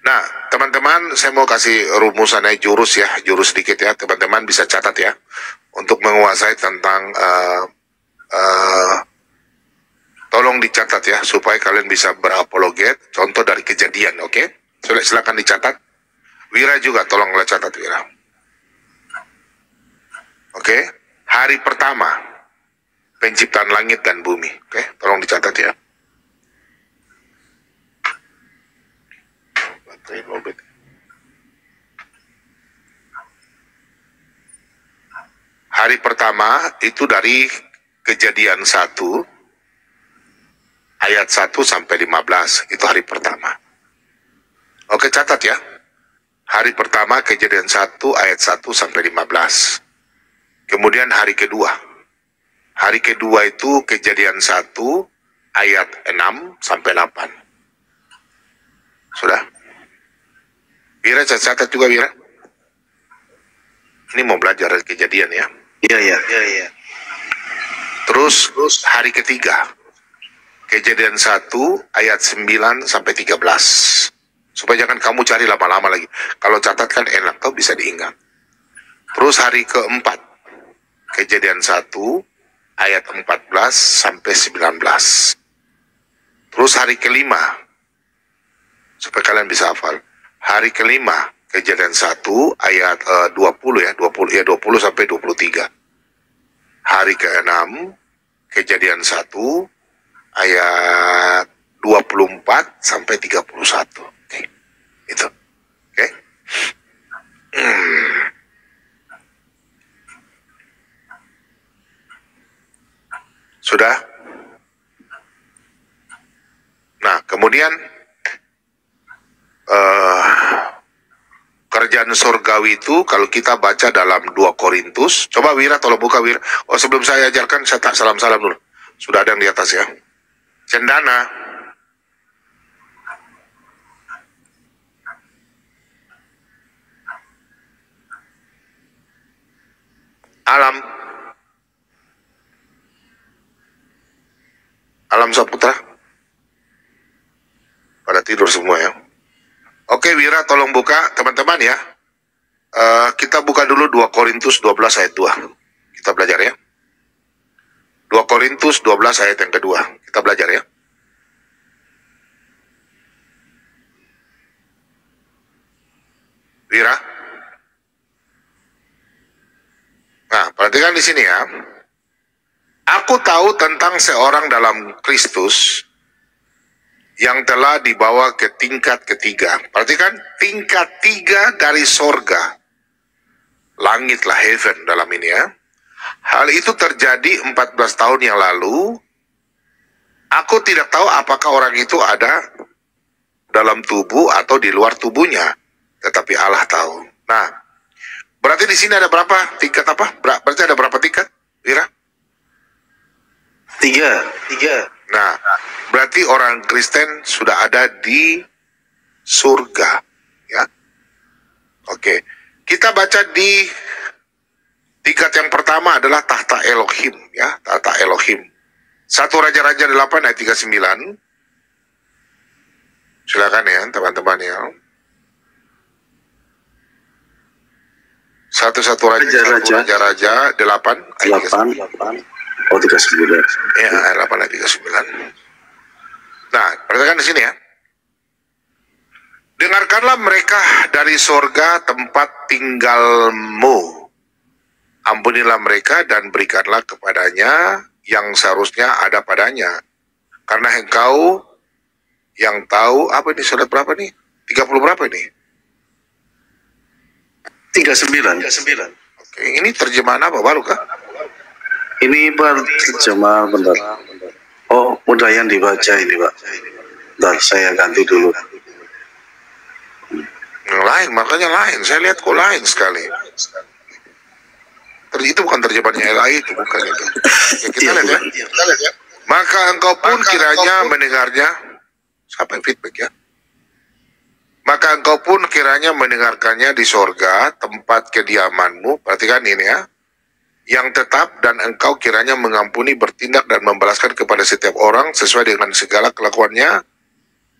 Nah, teman-teman, saya mau kasih rumusannya jurus ya, jurus sedikit ya, teman-teman bisa catat ya, untuk menguasai tentang, tolong dicatat ya, supaya kalian bisa berapologet, contoh dari kejadian, oke? Silakan dicatat. Wira juga, tolonglah catat Wira. Oke, hari pertama, penciptaan langit dan bumi, oke? Tolong dicatat ya. Hari pertama itu dari Kejadian 1 ayat 1 sampai 15, itu hari pertama. Oke, catat ya. Hari pertama Kejadian 1 ayat 1 sampai 15. Kemudian hari kedua. Hari kedua itu Kejadian 1 ayat 6 sampai 8. Sudah? Wira catat juga Wira. Ini mau belajar dari kejadian ya. Iya. Terus hari ketiga. Kejadian 1 ayat 9 sampai 13. Supaya jangan kamu cari lama-lama lagi. Kalau catat kan enak, kau bisa diingat. Terus hari keempat. Kejadian 1 ayat 14 sampai 19. Terus hari kelima. Supaya kalian bisa hafal. Hari kelima. Kejadian 1 ayat 20 ya, 20 sampai 23. Hari ke-6 Kejadian 1 ayat 24 sampai 31. Oke. Itu. Oke. Sudah? Nah, kemudian kerjaan surgawi itu kalau kita baca dalam 2 Korintus, coba Wira tolong buka Wira. Oh, sebelum saya ajarkan saya tak salam-salam dulu. Sudah ada yang di atas ya. Cendana. Alam. Alam Saputra. Pada tidur semua ya. Oke Wira tolong buka teman-teman ya. Kita buka dulu 2 Korintus 12 ayat 2. Kita belajar ya. 2 Korintus 12 ayat yang kedua. Kita belajar ya. Wira. Nah, perhatikan di sini ya. Aku tahu tentang seorang dalam Kristus yang telah dibawa ke tingkat ketiga. Perhatikan, tingkat 3 dari sorga. Langitlah, heaven dalam ini ya. Hal itu terjadi 14 tahun yang lalu. Aku tidak tahu apakah orang itu ada dalam tubuh atau di luar tubuhnya. Tetapi Allah tahu. Nah, berarti di sini ada berapa tingkat apa? Berarti ada berapa tingkat, Wira? 3. Nah, berarti orang Kristen sudah ada di surga, ya. Oke, kita baca di tingkat yang pertama adalah tahta Elohim, ya, tahta Elohim. 1 Raja-Raja 8 ayat 39. Silakan ya, teman-teman ya. 1 Raja-Raja 8 ayat 39. Oh, 39. Ya, ayat 8 ayat 39. Nah, perhatikan di sini ya. Dengarkanlah mereka dari sorga tempat tinggalmu. Ampunilah mereka dan berikanlah kepadanya yang seharusnya ada padanya. Karena engkau yang tahu, apa ini surat berapa nih? 30 berapa ini? 39. Oke, ini terjemahan apa baru kah? Ini terjemah bentar. Oh, udah yang dibaca ini, Pak. Bentar, saya ganti dulu. Yang lain, makanya lain. Saya lihat kok lain sekali. Itu bukan terjemahannya LAI, itu bukan itu. Ya, kita lihat ya. Maka engkau pun kiranya mendengarnya. Siapa yang feedback ya? Maka engkau pun kiranya mendengarkannya di sorga, tempat kediamanmu. Perhatikan ini ya. Yang tetap, dan engkau kiranya mengampuni, bertindak dan membalaskan kepada setiap orang sesuai dengan segala kelakuannya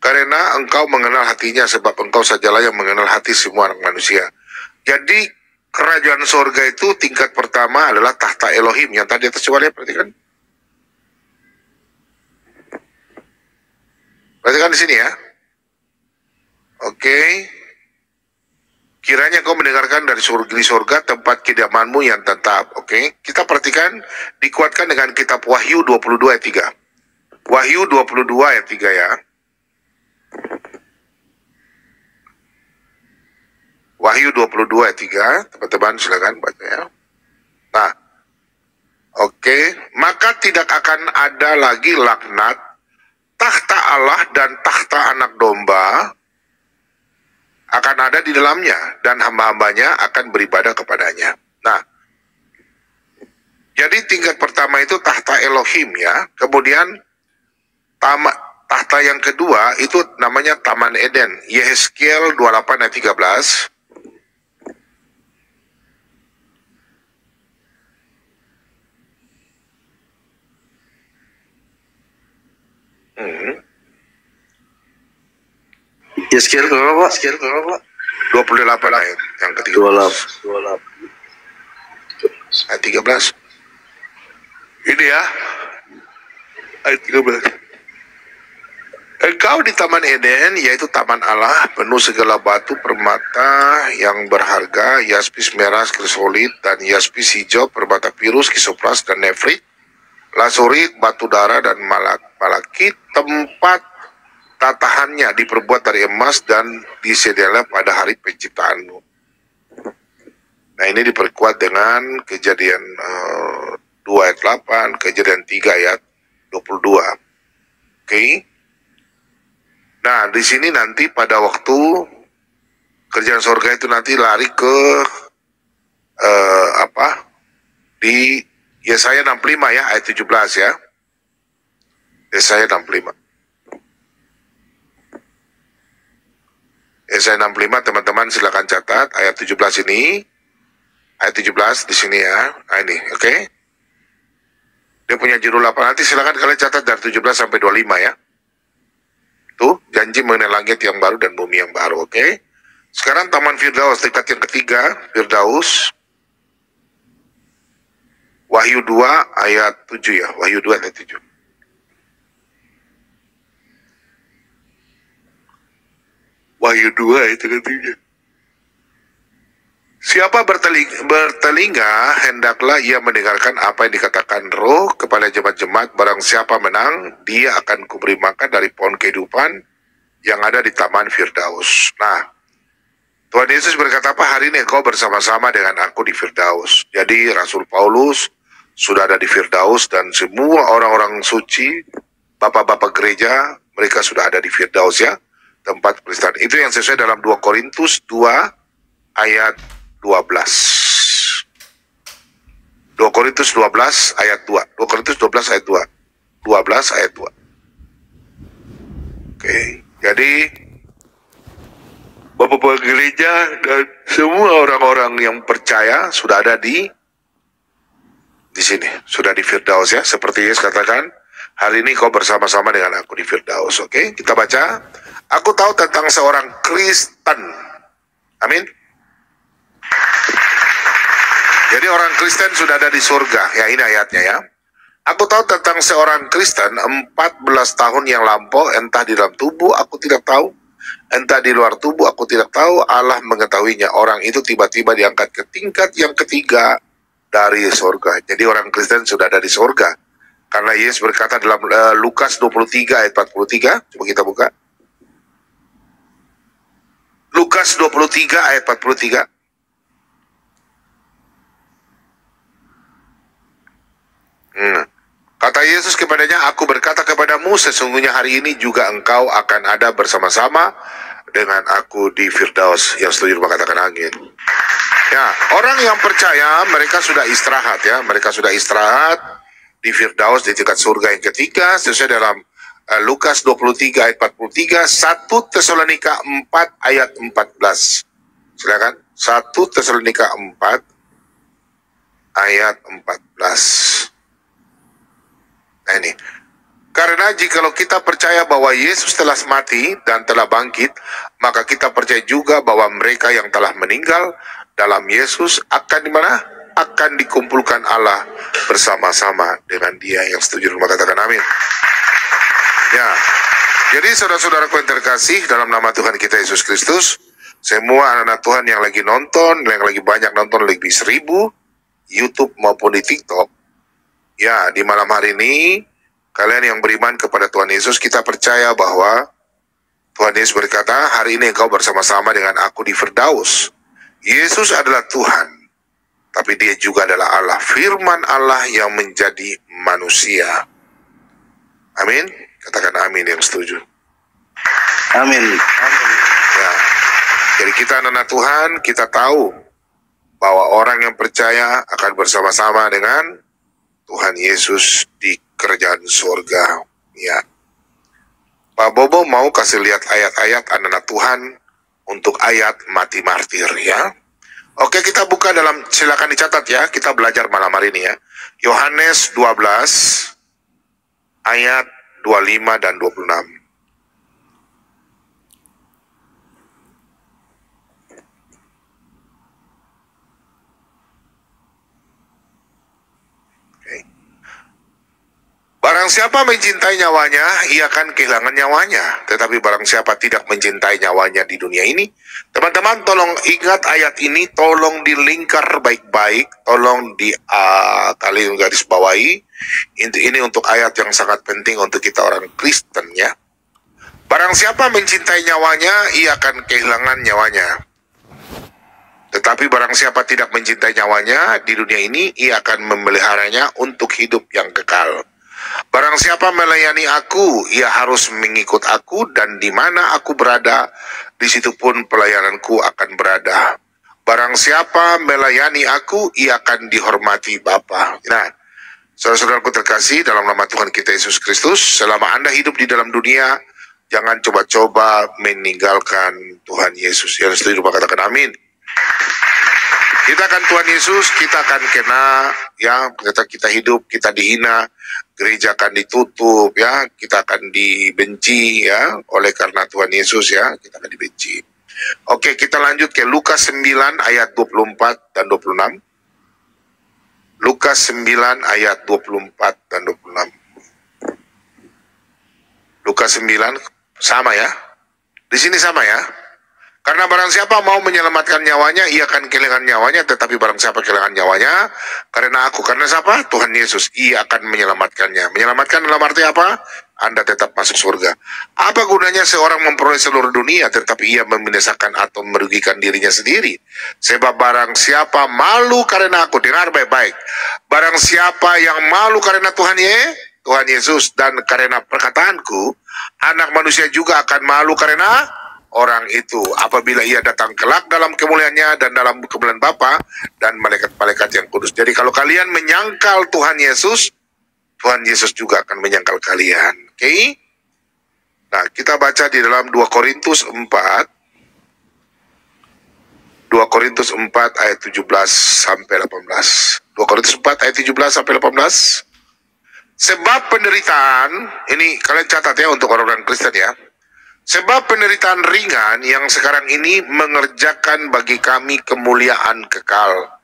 karena engkau mengenal hatinya, sebab engkau sajalah yang mengenal hati semua anak manusia. Jadi kerajaan sorga itu tingkat pertama adalah tahta Elohim yang tadi atas coba lihat, perhatikan. Perhatikan di sini ya. Oke. Kiranya kau mendengarkan dari surga tempat kediamanmu yang tetap. Oke. Kita perhatikan dikuatkan dengan kitab Wahyu 22 ayat 3. Wahyu 22 ayat 3 ya. Wahyu 22 ayat 3. Teman-teman silakan baca ya. Nah. Oke. Maka tidak akan ada lagi laknat, tahta Allah dan tahta anak domba akan ada di dalamnya, dan hamba-hambanya akan beribadah kepadanya. Nah, jadi tingkat pertama itu tahta Elohim ya. Kemudian tahta yang kedua itu namanya Taman Eden. Yehezkiel 28 ayat 13. Yeskel berapa, Pak? 28 ayat yang ketiga. 28. Ayat 13. Ini ya. Ayat 13. Engkau di Taman Eden, yaitu taman Allah, penuh segala batu permata yang berharga, yaspis merah, krisolit, dan yaspis hijau, permata pirus, kisopras, dan nefrit, lazurit, batu darah, dan malakit. Tempat tatahannya diperbuat dari emas dan disedialah pada hari penciptaanmu. Nah, ini diperkuat dengan Kejadian 2 ayat 8, Kejadian 3 ayat 22. Oke. Nah, di sini nanti pada waktu kerjaan surga itu nanti lari ke di Yesaya 65 ya, ayat 17 ya. Yesaya 65. Yesaya 65, teman-teman silakan catat ayat 17 ini. Ayat 17 di sini ya. Nah, ini, oke. Dia punya judul apa? Nanti silakan kalian catat dari 17 sampai 25 ya. Tuh, janji mengenai langit yang baru dan bumi yang baru, oke. Sekarang Taman Firdaus, tingkat yang ketiga, Firdaus. Wahyu 2 ayat 7 ya. Wahyu 2 ayat 7. Wahyu 2 ayat 3. Siapa bertelinga, hendaklah ia mendengarkan apa yang dikatakan Roh kepada jemaat-jemaat. Barang siapa menang, dia akan kuberi makan dari pohon kehidupan yang ada di Taman Firdaus. Nah, Tuhan Yesus berkata apa? Hari ini engkau bersama-sama dengan aku di Firdaus. Jadi Rasul Paulus sudah ada di Firdaus, dan semua orang-orang suci, bapak-bapak gereja, mereka sudah ada di Firdaus ya. Tempat peristirahatan. Itu yang sesuai dalam 2 Korintus 2 ayat 12. 2 Korintus 12 ayat 2. 2 Korintus 12 ayat 2. 12 ayat 2. Oke, jadi bapak-bapak gereja dan semua orang-orang yang percaya sudah ada di sini, sudah di Firdaus ya. Seperti Yesus katakan, hari ini kau bersama-sama dengan aku di Firdaus. Oke, kita baca. Aku tahu tentang seorang Kristen. Amin. Jadi orang Kristen sudah ada di surga. Ya, ini ayatnya ya. Aku tahu tentang seorang Kristen 14 tahun yang lampau, entah di dalam tubuh aku tidak tahu, entah di luar tubuh aku tidak tahu, Allah mengetahuinya. Orang itu tiba-tiba diangkat ke tingkat yang ketiga dari surga. Jadi orang Kristen sudah ada di surga. Karena Yesus berkata dalam Lukas 23 ayat 43. Coba kita buka. Lukas 23 ayat 43. Kata Yesus kepadanya, aku berkata kepadamu, sesungguhnya hari ini juga engkau akan ada bersama-sama dengan aku di Firdaus. Yang setuju katakan amin. Ya, orang yang percaya mereka sudah istirahat ya, mereka sudah istirahat di Firdaus di tingkat surga yang ketiga sesuai dalam Lukas 23 ayat 43, 1 Tesalonika 4 ayat 14. Silakan. 1 Tesalonika 4 ayat 14. Nah ini. Karena jikalau kita percaya bahwa Yesus telah mati dan telah bangkit, maka kita percaya juga bahwa mereka yang telah meninggal dalam Yesus akan di mana? Akan dikumpulkan Allah bersama-sama dengan Dia. Yang setuju rumah katakan amin. Ya. Jadi saudara-saudaraku yang terkasih dalam nama Tuhan kita Yesus Kristus, semua anak-anak Tuhan yang lagi nonton, yang lagi banyak nonton lebih 1000, YouTube maupun di TikTok, ya di malam hari ini, kalian yang beriman kepada Tuhan Yesus, kita percaya bahwa Tuhan Yesus berkata, hari ini engkau bersama-sama dengan aku di Firdaus. Yesus adalah Tuhan, tapi Dia juga adalah Allah, firman Allah yang menjadi manusia. Amin. Katakan amin yang setuju. Amin. Ya. Jadi kita anak-anak Tuhan, kita tahu bahwa orang yang percaya akan bersama-sama dengan Tuhan Yesus di kerajaan surga. Ya. Pak Bobo mau kasih lihat ayat-ayat anak-anak Tuhan untuk ayat mati martir ya. Oke, kita buka dalam, silakan dicatat ya, kita belajar malam hari ini ya. Yohanes 12 ayat 25 dan 26. Barang siapa mencintai nyawanya, ia akan kehilangan nyawanya. Tetapi barang siapa tidak mencintai nyawanya di dunia ini, teman-teman tolong ingat ayat ini, tolong dilingkar baik-baik, tolong kalian garis bawahi. Ini untuk ayat yang sangat penting untuk kita orang Kristen ya. Barang siapa mencintai nyawanya, ia akan kehilangan nyawanya. Tetapi barang siapa tidak mencintai nyawanya di dunia ini, ia akan memeliharanya untuk hidup yang kekal. Barang siapa melayani aku, ia harus mengikut aku, dan di mana aku berada, di situ pun pelayananku akan berada. Barang siapa melayani aku, ia akan dihormati Bapa. Nah, saudara-saudaraku terkasih dalam nama Tuhan kita Yesus Kristus, selama Anda hidup di dalam dunia, jangan coba-coba meninggalkan Tuhan Yesus. Yang setuju katakan amin. Kita akan Tuhan Yesus, kita akan kena ya, kita hidup, kita dihina, gereja akan ditutup ya, kita akan dibenci ya, oleh karena Tuhan Yesus ya, kita akan dibenci. Oke, kita lanjut ke Lukas 9 ayat 24 dan 26. Lukas 9 ayat 24 dan 26. Lukas 9 sama ya. Di sini sama ya. Karena barang siapa mau menyelamatkan nyawanya, ia akan kehilangan nyawanya. Tetapi barang siapa kehilangan nyawanya, karena aku, karena siapa? Tuhan Yesus, ia akan menyelamatkannya. Menyelamatkan dalam arti apa? Anda tetap masuk surga. Apa gunanya seorang memperoleh seluruh dunia, tetapi ia membinasakan atau merugikan dirinya sendiri? Sebab barang siapa malu karena aku, dengar baik-baik. Barang siapa yang malu karena Tuhan Yesus dan karena perkataanku, anak manusia juga akan malu karena orang itu apabila ia datang kelak dalam kemuliaannya dan dalam kemuliaan Bapa dan malaikat-malaikat yang kudus. Jadi kalau kalian menyangkal Tuhan Yesus juga akan menyangkal kalian. Oke? Nah, kita baca di dalam 2 Korintus 4 ayat 17 sampai 18. 2 Korintus 4 ayat 17 sampai 18. Sebab penderitaan, ini kalian catat ya untuk orang-orang Kristen ya. Sebab penderitaan ringan yang sekarang ini mengerjakan bagi kami kemuliaan kekal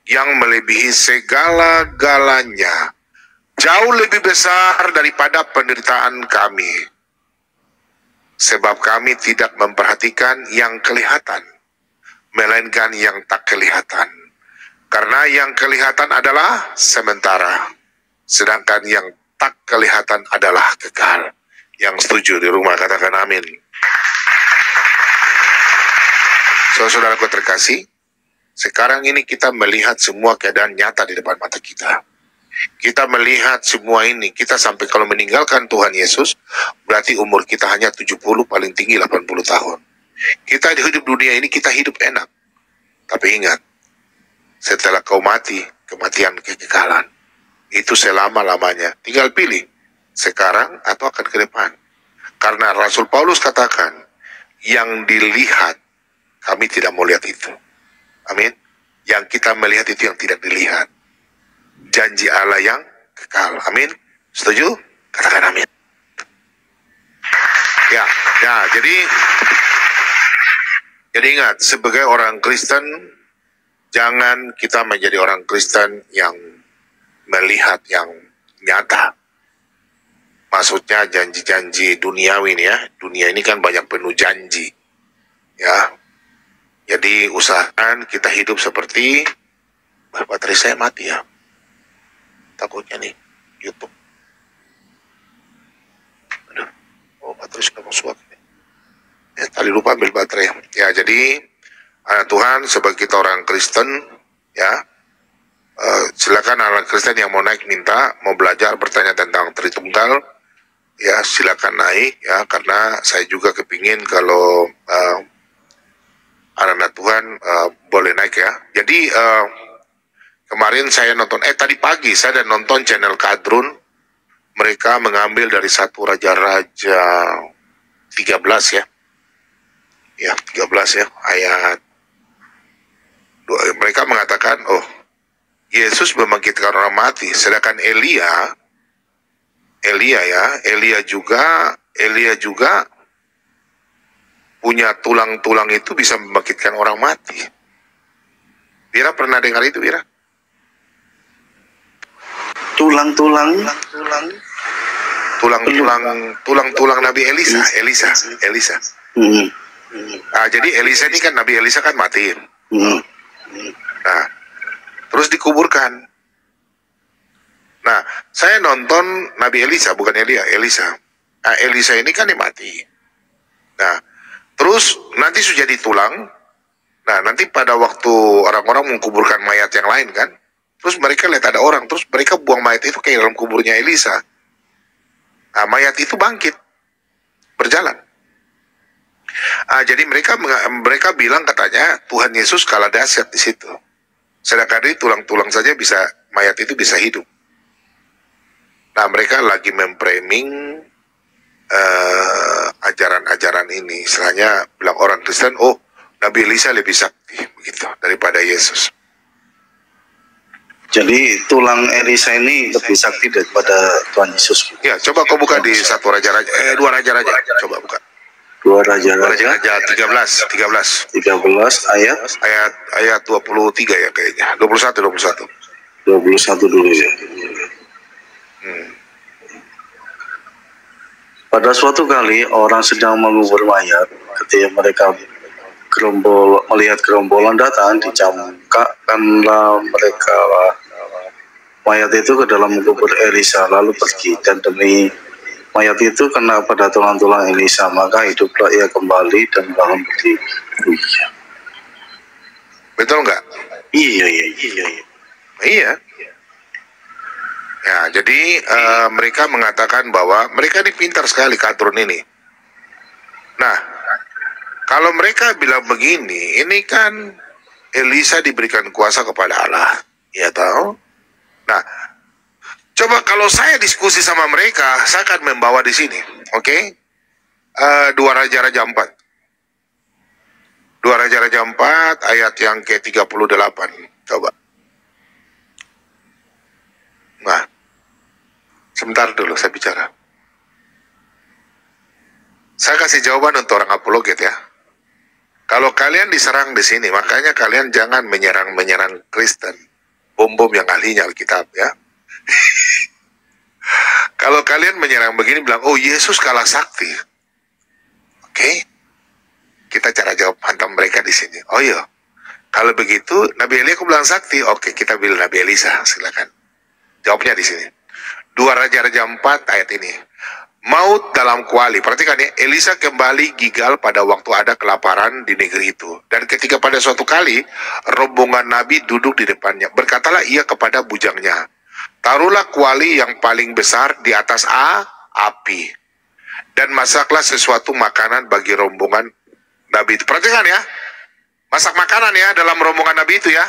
yang melebihi segala-galanya, jauh lebih besar daripada penderitaan kami. Sebab kami tidak memperhatikan yang kelihatan, melainkan yang tak kelihatan. Karena yang kelihatan adalah sementara, sedangkan yang tak kelihatan adalah kekal. Yang setuju di rumah katakan amin. Saudara-saudaraku terkasih, sekarang ini kita melihat semua keadaan nyata di depan mata kita. Kita melihat semua ini, kita sampai kalau meninggalkan Tuhan Yesus, berarti umur kita hanya 70, paling tinggi 80 tahun. Kita di hidup dunia ini, kita hidup enak. Tapi ingat, setelah kau mati, kematian kekekalan. Itu selama-lamanya. Tinggal pilih, sekarang atau akan ke depan. Karena Rasul Paulus katakan, yang dilihat, kami tidak mau lihat itu. Amin. Yang kita melihat itu yang tidak dilihat. Janji Allah yang kekal. Amin. Setuju? Katakan amin. Jadi ingat, sebagai orang Kristen, jangan kita menjadi orang Kristen yang melihat yang nyata. Maksudnya janji-janji duniawi nih ya. Dunia ini kan banyak penuh janji. Ya. Jadi usahakan kita hidup seperti baterai saya mati ya. Takutnya nih YouTube. Aduh. Oh, baterai sudah mau suap. Tadi lupa ambil baterai. Ya, jadi Tuhan sebagai kita orang Kristen ya, silakan anak Kristen yang mau naik minta, mau belajar bertanya tentang Tritunggal, ya silakan naik ya, karena saya juga kepingin kalau anak-anak Tuhan boleh naik ya. Jadi kemarin saya nonton, tadi pagi saya ada nonton channel Kadrun, mereka mengambil dari 1 Raja-Raja 13 ya. Ya, 13 ya, ayat 2. Mereka mengatakan, oh, Yesus membangkitkan orang mati, sedangkan Elia juga punya tulang-tulang itu bisa membangkitkan orang mati. Bira pernah dengar itu, Bira? Tulang-tulang Nabi Elisa. Jadi Elisa ini kan, Nabi Elisa kan mati. Nah, terus dikuburkan. Nah, saya nonton Nabi Elisa, bukan Elisa. Elisa ini kan mati. Nah, terus nanti sudah jadi tulang. Nah, nanti pada waktu orang-orang menguburkan mayat yang lain kan, terus mereka lihat ada orang, terus mereka buang mayat itu ke dalam kuburnya Elisa. Nah, mayat itu bangkit, berjalan. Jadi mereka bilang katanya Tuhan Yesus kalah dahsyat di situ. Sedangkan dari tulang-tulang saja bisa, mayat itu bisa hidup. Nah, mereka lagi memframing ajaran-ajaran ini. Istilahnya bilang orang Kristen, oh Nabi Elisa lebih sakti begitu daripada Yesus. Jadi tulang Elisa ini lebih sakti daripada Tuhan Yesus. Ya, coba kau buka di 2 Raja-Raja. Coba buka. 2 Raja-Raja 13 ayat 23 ya kayaknya. 21 dulu ya. Pada suatu kali orang sedang mengubur mayat, ketika mereka melihat gerombolan datang, dicamkakkanlah mereka mayat itu ke dalam kubur Elisa, lalu pergi, dan demi mayat itu kena pada tulang-tulang Elisa, maka hiduplah ia kembali dan bangun berdiri. Iya. Betul nggak? Iya. Ya, jadi mereka mengatakan bahwa mereka ini pintar sekali Kadrun ini. Nah, kalau mereka bilang begini, ini kan Elisa diberikan kuasa kepada Allah, ya tahu? Nah, coba kalau saya diskusi sama mereka, saya akan membawa di sini, oke? 2 Raja-Raja 4. 2 Raja-Raja 4 ayat yang ke-38. Coba. Nah, sebentar dulu saya bicara. Saya kasih jawaban untuk orang apologet ya. Kalau kalian diserang di sini, makanya kalian jangan menyerang Kristen. Bom-bom yang ahlinya Alkitab ya. Kalau kalian menyerang begini bilang, oh Yesus kalah sakti. Oke. Kita cara jawab hantam mereka di sini. Oh iya. Kalau begitu, Nabi Elia aku bilang sakti. Oke, kita bilang Nabi Elisa, silakan. Jawabnya di sini. 2 Raja-Raja 4 ayat ini. Maut dalam kuali. Perhatikan ya, Elisa kembali gigal pada waktu ada kelaparan di negeri itu. Dan ketika pada suatu kali, rombongan Nabi duduk di depannya. Berkatalah ia kepada bujangnya, taruhlah kuali yang paling besar di atas api, dan masaklah sesuatu makanan bagi rombongan Nabi itu. Perhatikan ya, masak makanan ya dalam rombongan Nabi itu ya.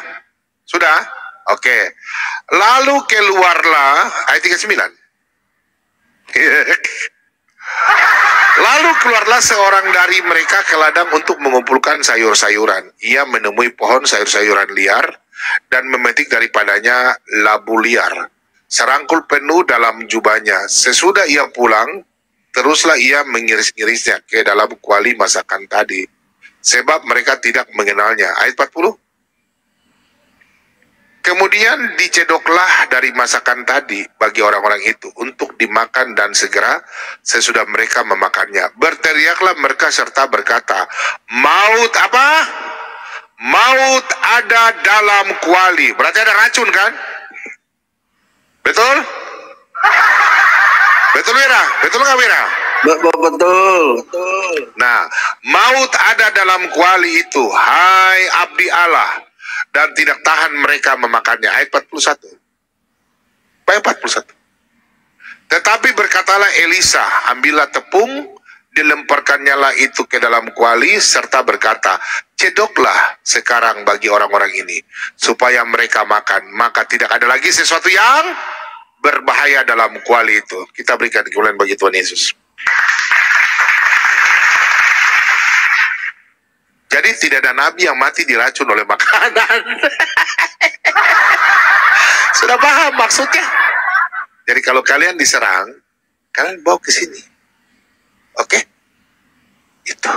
Sudah? Oke. Lalu keluarlah, ayat 39. Lalu keluarlah seorang dari mereka ke ladang untuk mengumpulkan sayur-sayuran. Ia menemui pohon sayur-sayuran liar dan memetik daripadanya labu liar, serangkul penuh dalam jubahnya. Sesudah ia pulang, teruslah ia mengiris-irisnya ke dalam kuali masakan tadi, sebab mereka tidak mengenalnya. Ayat 40. Kemudian dicedoklah dari masakan tadi bagi orang-orang itu untuk dimakan, dan segera sesudah mereka memakannya, berteriaklah mereka serta berkata, maut apa? Maut ada dalam kuali. Berarti ada racun kan? Betul? Betul Wira? Betul nggak Wira? Betul. Nah, maut ada dalam kuali itu, hai abdi Allah, dan tidak tahan mereka memakannya. Ayat 41. Ayat 41. Tetapi berkatalah Elisa, ambillah tepung, dilemparkannyalah itu ke dalam kuali, serta berkata, cedoklah sekarang bagi orang-orang ini, supaya mereka makan, maka tidak ada lagi sesuatu yang berbahaya dalam kuali itu. Kita berikan kemuliaan bagi Tuhan Yesus. Jadi tidak ada nabi yang mati diracun oleh makanan. Sudah paham maksudnya? Jadi kalau kalian diserang, kalian bawa ke sini. Oke? Itu.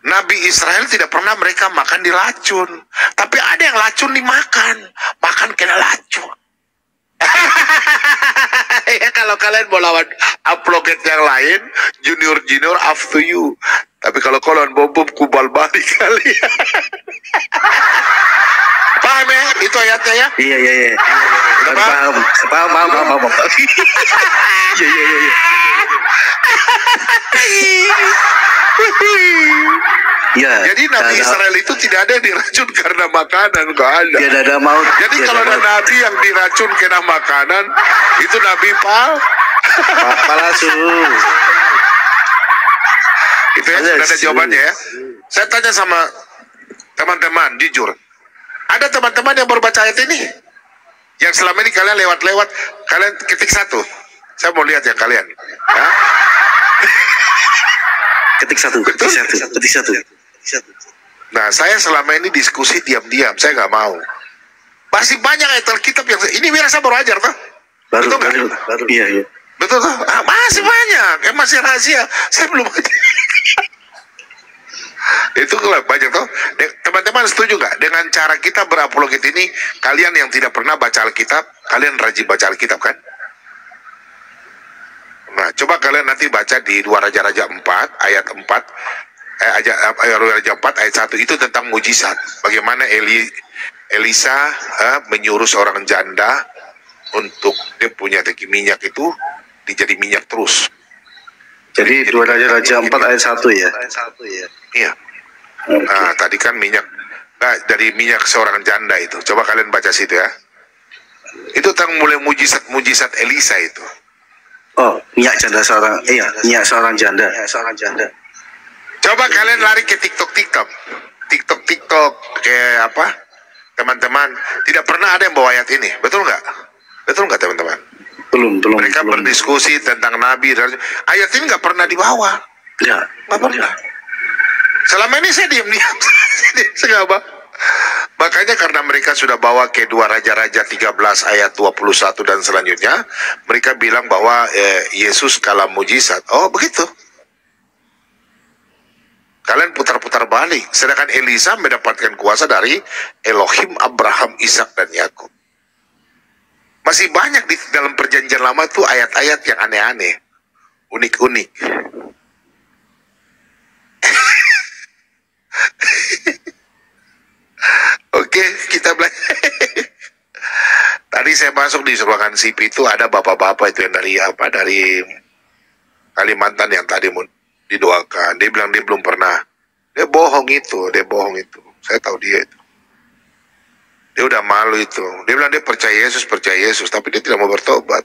Nabi Israel tidak pernah mereka makan diracun. Tapi ada yang racun dimakan. Makan kena racun. Ya kalau kalian mau lawan apologet yang lain, junior up to you. Tapi kalau kalian bom kubal balik kalian. Paham ya? Itu ayatnya ya? Iya. Udah paham? Paham. Iya. Ya, jadi Nabi Israel itu tidak ada yang diracun karena makanan, nggak ada. Tidak ada maut. Jadi kalau ada nabi yang diracun kena makanan, itu nabi palsu. Itu ya, sudah ada jawabannya ya. Saya tanya sama teman-teman, jujur, ada teman-teman yang baru baca ayat ini? Yang selama ini kalian lewat-lewat, kalian ketik satu. Saya mau lihat yang kalian. Ya? Ketik satu. Nah, saya selama ini diskusi diam-diam, saya nggak mau. Masih banyak ayat Alkitab yang ini biasa baru ajar toh? Baru. Iya. Betul toh? Masih banyak, masih rahasia. Saya belum baca. Itu kalau banyak toh. Teman-teman setuju nggak dengan cara kita berapologet ini? Kalian yang tidak pernah baca Alkitab, kalian rajin baca Alkitab kan? Nah, coba kalian nanti baca di 2 Raja-Raja 4 ayat 4. Raja 4 ayat 1 itu tentang mujizat. Bagaimana Elisa menyuruh seorang janda untuk dia punya teki minyak itu dijadi minyak terus. Jadi 2 Raja 4 ayat 1 ya. Iya. Nah, tadi kan minyak dari minyak seorang janda itu. Coba kalian baca situ ya. Itu tentang mulai mujizat Elisa itu. Oh, minyak seorang janda. Coba kalian lari ke TikTok, kayak apa? Teman-teman, tidak pernah ada yang bawa ayat ini, betul nggak? Betul nggak teman-teman? Belum. Mereka berdiskusi tentang Nabi dan ayat ini nggak pernah dibawa. Ya, nggak pernah. Selama ini saya diam-diam, saya nggak. Makanya karena mereka sudah bawa ke 2 Raja-Raja 13 ayat 21 dan selanjutnya, mereka bilang bahwa Yesus kalah mujizat. Oh begitu. Kalian putar-putar balik. Sedangkan Elisa mendapatkan kuasa dari Elohim Abraham, Ishak dan Yakub. Masih banyak di dalam perjanjian lama itu ayat-ayat yang aneh-aneh, unik-unik. Oke, kita belajar. Tadi saya masuk di ruangan SIP itu ada bapak-bapak itu yang dari Kalimantan yang tadi didoakan. Dia bilang dia belum pernah. Dia bohong itu. Saya tahu dia itu. Dia udah malu itu. Dia bilang dia percaya Yesus, tapi dia tidak mau bertobat.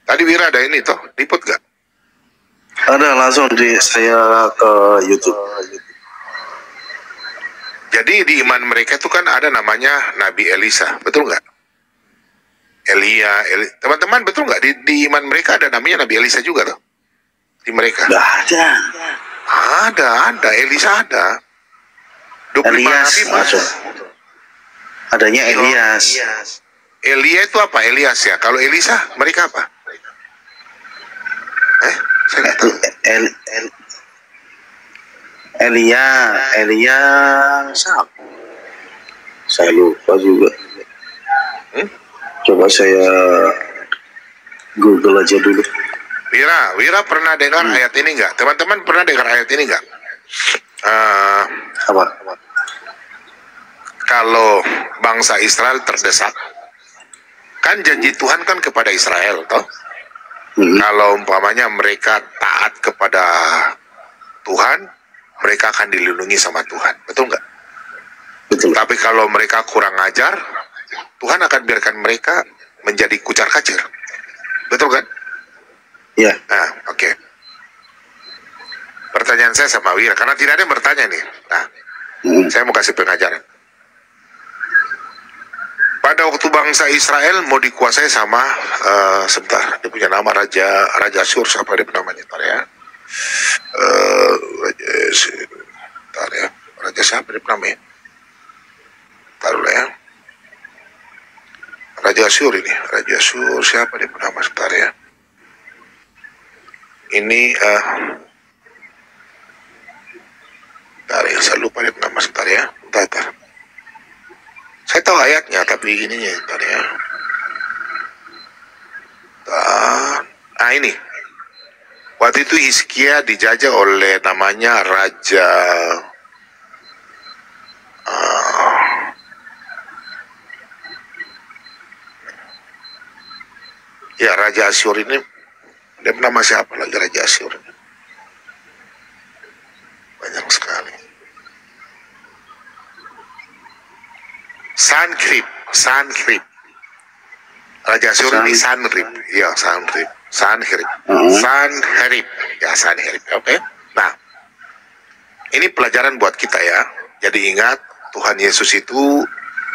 Tadi Wira ada ini toh, liput gak? Ada, langsung saya ke YouTube. Jadi di iman mereka itu kan ada namanya Nabi Elisa, betul nggak? Teman-teman betul nggak? Di iman mereka ada namanya Nabi Elisa juga tuh. Di mereka. Nggak ada. Ada. Elisa ada. 25 Elias Nabi masuk. Adanya Elias. Elia itu apa? Elias ya. Kalau Elisa mereka apa? Saya nggak tahu. Elia siapa? Saya lupa juga. Coba saya Google aja dulu. Wira pernah dengar ayat ini nggak? Teman-teman pernah dengar ayat ini nggak? Apa? Kalau bangsa Israel terdesak, kan janji Tuhan kan kepada Israel, toh? Kalau umpamanya mereka taat kepada Tuhan, mereka akan dilindungi sama Tuhan, betul nggak? Betul. Tapi kalau mereka kurang ajar, Tuhan akan biarkan mereka menjadi kucar-kacir, betul kan? Ya. Nah, oke. Pertanyaan saya sama Wira, karena tidak ada yang bertanya nih. Nah, saya mau kasih pengajaran. Pada waktu bangsa Israel mau dikuasai sama sebentar, dia punya nama Raja Asyur, siapa dia namanya, bentar ya. Raja siapa dia namanya? Taruh ya. Raja Asyur ini, Raja Asyur siapa dia nama, sebentar ya. Ini bentar ya, saya lupa dia nama, sebentar ya. Bentar. Saya tahu ayatnya, tapi ininya bentar ya. Nah ini, waktu itu Hizkia dijajah oleh namanya Raja ya Raja Asyur ini, dia nama siapa lagi Raja Asyur? Banyak sekali. Sanherib. Raja Asyur ini Sanherib. Ya, Sanherib. Ya, Sanherib. Oke. Nah, ini pelajaran buat kita ya. Jadi ingat, Tuhan Yesus itu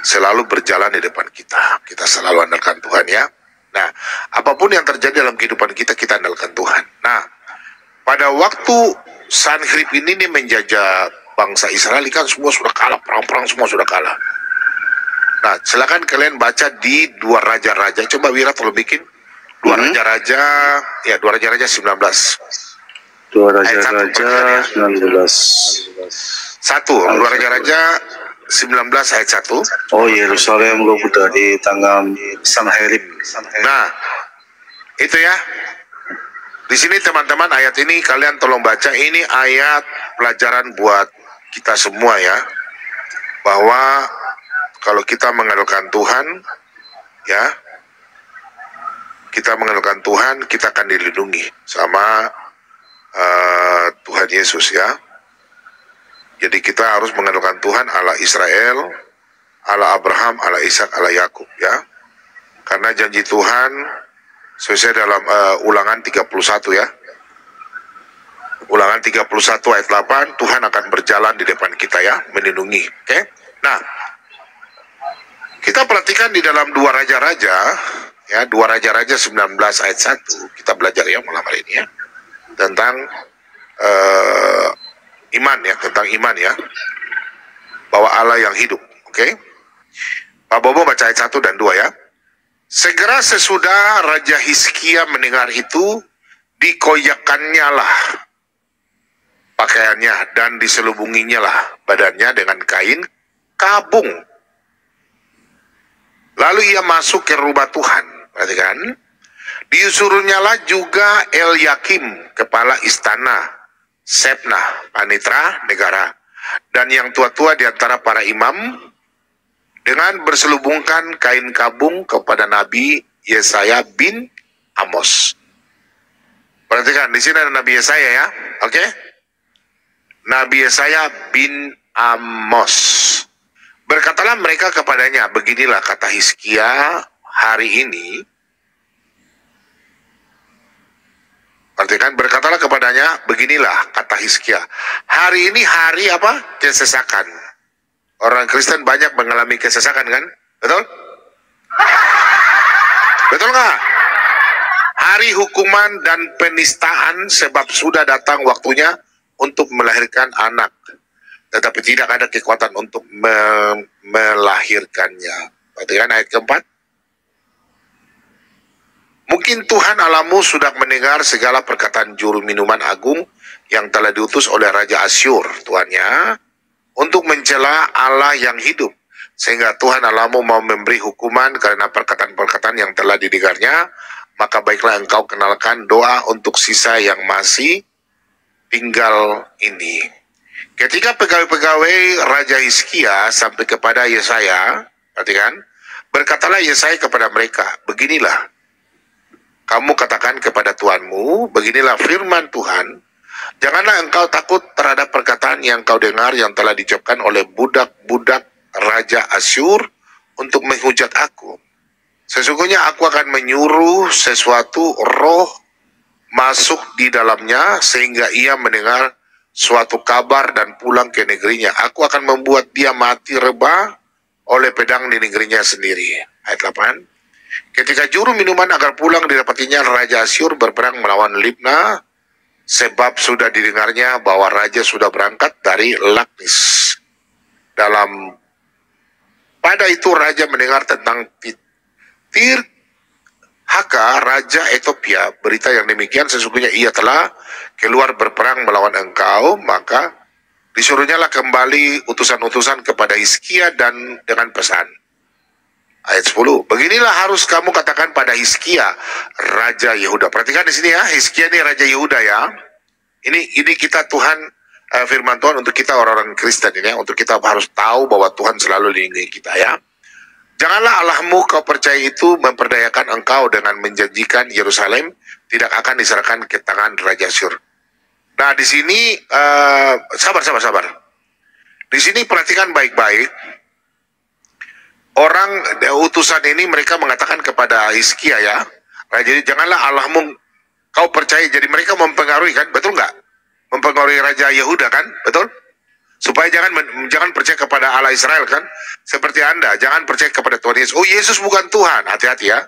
selalu berjalan di depan kita. Kita selalu andalkan Tuhan ya. Nah, apapun yang terjadi dalam kehidupan kita, kita andalkan Tuhan. Nah, pada waktu Sanherib ini nih menjajah bangsa Israel, kan semua sudah kalah, perang-perang semua sudah kalah. Nah, silakan kalian baca di 2 Raja-Raja. Coba Wira tolong bikin 2 Raja-Raja, ya 2 Raja-Raja 19. 2 Raja-Raja 19. 2 Raja-Raja 19 ayat 1. Oh, Yerusalem goda di tangan Sanherib. Nah, itu ya. Di sini teman-teman, ayat ini kalian tolong baca. Ini ayat pelajaran buat kita semua ya. Bahwa kalau kita mengandalkan Tuhan, ya, kita mengandalkan Tuhan, kita akan dilindungi sama Tuhan Yesus ya. Jadi kita harus mengandalkan Tuhan Allah Israel, Allah Abraham, Allah Ishak, Allah Yakub ya. Karena janji Tuhan sesuai dalam Ulangan 31 ya. Ulangan 31 ayat 8, Tuhan akan berjalan di depan kita ya, melindungi. Oke? Nah, kita perhatikan di dalam 2 Raja-Raja ya, 2 Raja-Raja 19 ayat 1, kita belajar ya malam hari ini ya, tentang iman ya, tentang iman ya, bahwa Allah yang hidup. Oke? Pak Bobo baca ayat 1 dan 2 ya. Segera sesudah Raja Hizkia mendengar itu, dikoyakannya lah pakaiannya dan diselubunginya lah badannya dengan kain kabung. Lalu ia masuk ke rumah Tuhan, perhatikan. Disuruhnya lah juga Elyakim, kepala istana, Sebna, panitra negara, dan yang tua-tua di antara para imam, dengan berselubungkan kain kabung kepada Nabi Yesaya bin Amos. Perhatikan, di sini ada Nabi Yesaya ya, oke? Nabi Yesaya bin Amos. Berkatalah mereka kepadanya, beginilah kata Hizkia hari ini. Perhatikan, berkatalah kepadanya, beginilah kata Hizkia. Hari ini hari apa? Kesesakan. Orang Kristen banyak mengalami kesesakan kan? Betul? Betul nggak? Hari hukuman dan penistaan, sebab sudah datang waktunya untuk melahirkan anak. Tetapi tidak ada kekuatan untuk melahirkannya. Perhatikan ayat keempat. Mungkin Tuhan Allahmu sudah mendengar segala perkataan juru minuman agung yang telah diutus oleh Raja Asyur, Tuannya, untuk mencela Allah yang hidup. Sehingga Tuhan Allahmu mau memberi hukuman karena perkataan-perkataan yang telah didengarnya. Maka baiklah engkau kenalkan doa untuk sisa yang masih tinggal ini. Ketika pegawai-pegawai Raja Hizkia sampai kepada Yesaya, perhatikan, berkatalah Yesaya kepada mereka, beginilah, kamu katakan kepada Tuhanmu, beginilah firman Tuhan, janganlah engkau takut terhadap perkataan yang kau dengar yang telah diucapkan oleh budak-budak Raja Asyur untuk menghujat aku. Sesungguhnya aku akan menyuruh sesuatu roh masuk di dalamnya sehingga ia mendengar suatu kabar dan pulang ke negerinya. Aku akan membuat dia mati rebah oleh pedang di negerinya sendiri. Ayat 8. Ketika juru minuman agar pulang didapatinya Raja Asyur berperang melawan Libna, sebab sudah didengarnya bahwa raja sudah berangkat dari Lakis. Pada itu raja mendengar tentang Tirhaka, raja Ethiopia, berita yang demikian, sesungguhnya ia telah keluar berperang melawan engkau, maka disuruhnyalah kembali utusan-utusan kepada Hizkia dan dengan pesan. Ayat 10. Beginilah harus kamu katakan pada Hizkia, Raja Yehuda. Perhatikan di sini ya, Hizkia ini Raja Yehuda ya. Ini kita Tuhan, firman Tuhan untuk kita orang-orang Kristen ini ya, untuk kita harus tahu bahwa Tuhan selalu melindungi kita ya. Janganlah Allahmu kau percaya itu memperdayakan engkau dengan menjanjikan Yerusalem tidak akan diserahkan ke tangan Raja Asyur. Nah di sini sabar. Di sini perhatikan baik-baik. Orang utusan ini mereka mengatakan kepada Hizkia ya, jadi janganlah Allahmu kau percaya. Jadi mereka mempengaruhi kan, betul nggak? Mempengaruhi Raja Yehuda kan, betul? Supaya jangan percaya kepada Allah Israel kan, seperti Anda jangan percaya kepada Tuhan Yesus. Oh Yesus bukan Tuhan, hati-hati ya.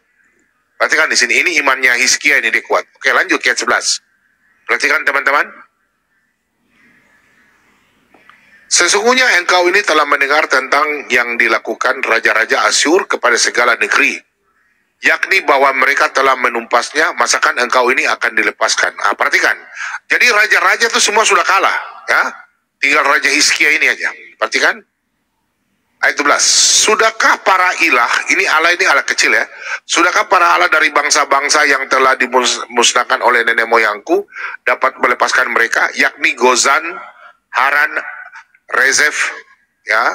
Perhatikan di sini, ini imannya Hizkia ini dia kuat. Oke lanjut ayat 11. Perhatikan teman-teman. Sesungguhnya engkau ini telah mendengar tentang yang dilakukan raja-raja Asyur kepada segala negeri, yakni bahwa mereka telah menumpasnya, masakan engkau ini akan dilepaskan. Perhatikan, jadi raja-raja itu semua sudah kalah, ya. Tinggal Raja Hizkia ini aja. Perhatikan, ayat 12. Sudahkah para ilah, ini Allah kecil ya, sudahkah para Allah dari bangsa-bangsa yang telah dimusnahkan oleh nenek moyangku dapat melepaskan mereka, yakni Gozan, Haran, Rezef, ya,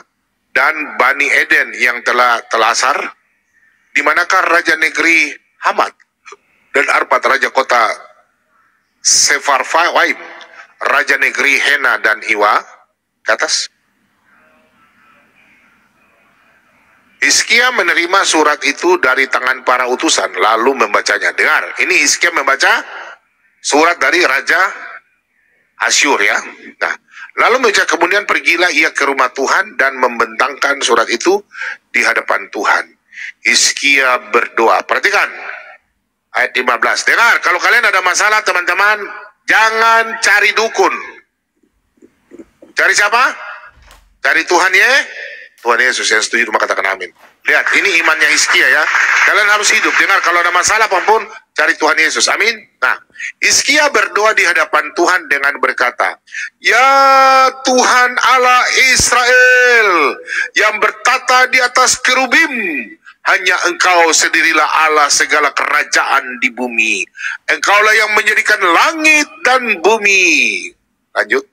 dan Bani Eden yang telah telasar? Di manakah raja negeri Hamat dan Arpad, raja kota Sefarvaim, raja negeri Hena dan Iwa? Ke atas. Hizkia menerima surat itu dari tangan para utusan lalu membacanya. Dengar, ini Hizkia membaca surat dari Raja Asyur ya. Nah, lalu kemudian pergilah ia ke rumah Tuhan dan membentangkan surat itu di hadapan Tuhan. Hizkia berdoa. Perhatikan ayat 15. Dengar, kalau kalian ada masalah teman-teman, jangan cari dukun. Cari siapa? Cari Tuhan ya. Tuhan Yesus. Yang setuju maka katakan amin. Lihat, ini imannya Hizkia ya. Kalian harus hidup. Dengar, kalau ada masalah apapun, cari Tuhan Yesus. Amin. Nah, Hizkia berdoa di hadapan Tuhan dengan berkata, ya Tuhan Allah Israel yang bertata di atas kerubim, hanya engkau sendirilah Allah segala kerajaan di bumi. Engkaulah yang menjadikan langit dan bumi. Lanjut.